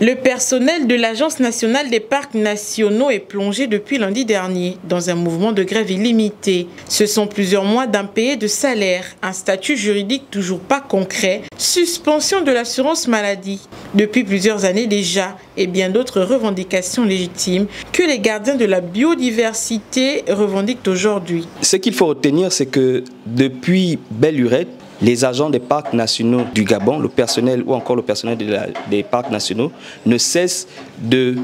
Le personnel de l'Agence nationale des parcs nationaux est plongé depuis lundi dernier dans un mouvement de grève illimité. Ce sont plusieurs mois d'impayés de salaire, un statut juridique toujours pas concret, suspension de l'assurance maladie depuis plusieurs années déjà et bien d'autres revendications légitimes que les gardiens de la biodiversité revendiquent aujourd'hui. Ce qu'il faut retenir, c'est que depuis belle lurette, les agents des parcs nationaux du Gabon, le personnel ou encore le personnel des parcs nationaux, ne cessent de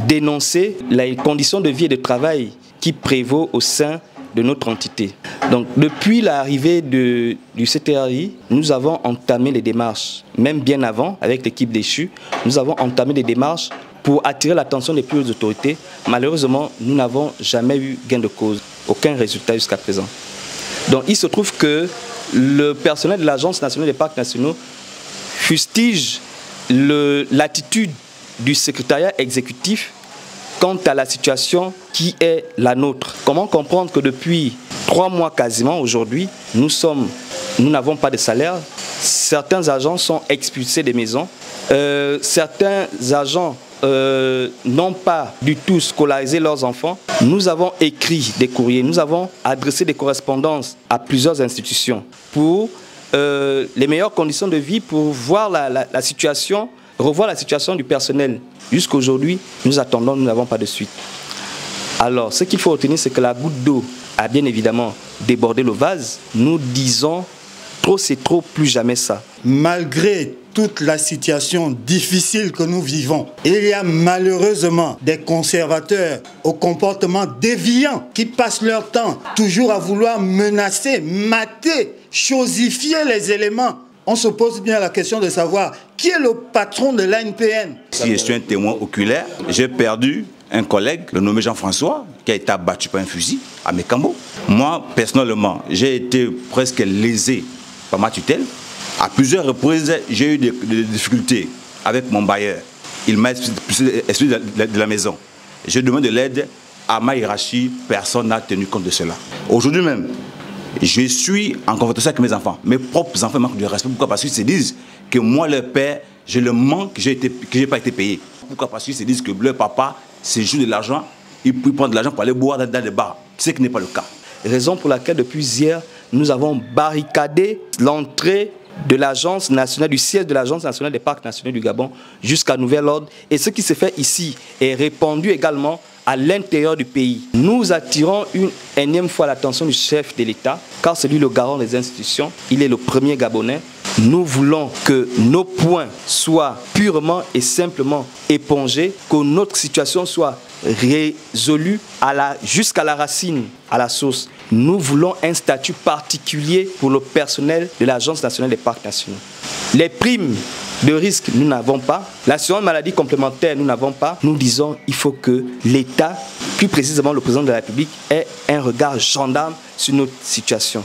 dénoncer les conditions de vie et de travail qui prévaut au sein de notre entité. Donc, depuis l'arrivée du CTRI, nous avons entamé les démarches, même bien avant, avec l'équipe déchue, nous avons entamé des démarches pour attirer l'attention des plus hautes autorités. Malheureusement, nous n'avons jamais eu gain de cause, aucun résultat jusqu'à présent. Donc, il se trouve que le personnel de l'Agence nationale des parcs nationaux fustige l'attitude du secrétariat exécutif quant à la situation qui est la nôtre. Comment comprendre que depuis 3 mois quasiment aujourd'hui, nous n'avons pas de salaire, certains agents sont expulsés des maisons, certains agents n'ont pas du tout scolarisé leurs enfants. Nous avons écrit des courriers, nous avons adressé des correspondances à plusieurs institutions pour les meilleures conditions de vie, pour voir la situation, revoir la situation du personnel. Jusqu'aujourd'hui, nous attendons, nous n'avons pas de suite. Alors, ce qu'il faut retenir, c'est que la goutte d'eau a bien évidemment débordé le vase. Nous disons, trop c'est trop, plus jamais ça. Malgré toute la situation difficile que nous vivons, il y a malheureusement des conservateurs au comportement déviant qui passent leur temps toujours à vouloir menacer, mater, chosifier les éléments. On se pose bien la question de savoir qui est le patron de l'ANPN. Si je suis un témoin oculaire, j'ai perdu un collègue, le nommé Jean-François, qui a été abattu par un fusil à Mekambo. Moi, personnellement, j'ai été presque lésé par ma tutelle. À plusieurs reprises, j'ai eu des difficultés avec mon bailleur. Il m'a exclu de la maison. Je demande de l'aide à ma hiérarchie. Personne n'a tenu compte de cela. Aujourd'hui même, je suis en confrontation avec mes enfants. Mes propres enfants manquent de respect. Pourquoi? Parce qu'ils se disent que moi, leur père, je le manque, que je n'ai pas été payé. Pourquoi? Parce qu'ils se disent que leur papa, c'est juste de l'argent, il peut prendre de l'argent pour aller boire dans des bars. Ce qui n'est pas le cas. Raison pour laquelle, depuis hier, nous avons barricadé l'entrée de l'Agence nationale, du siège de l'Agence nationale des parcs nationaux du Gabon jusqu'à nouvel ordre. Et ce qui se fait ici est répandu également à l'intérieur du pays. Nous attirons une énième fois l'attention du chef de l'État, car c'est lui le garant des institutions, il est le premier Gabonais. Nous voulons que nos points soient purement et simplement épongés, que notre situation soit résolue jusqu'à la racine, à la source. Nous voulons un statut particulier pour le personnel de l'Agence nationale des parcs nationaux. Les primes de risque, nous n'avons pas. L'assurance maladie complémentaire, nous n'avons pas. Nous disons qu'il faut que l'État, plus précisément le président de la République, ait un regard gendarme sur notre situation.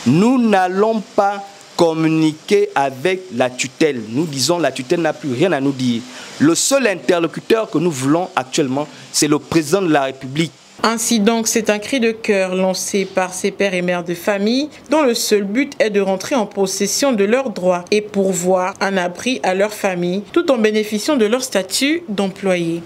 Nous n'allons pas communiquer avec la tutelle. Nous disons la tutelle n'a plus rien à nous dire. Le seul interlocuteur que nous voulons actuellement, c'est le président de la République. Ainsi donc, c'est un cri de cœur lancé par ces pères et mères de famille dont le seul but est de rentrer en possession de leurs droits et pourvoir un abri à leur famille tout en bénéficiant de leur statut d'employé.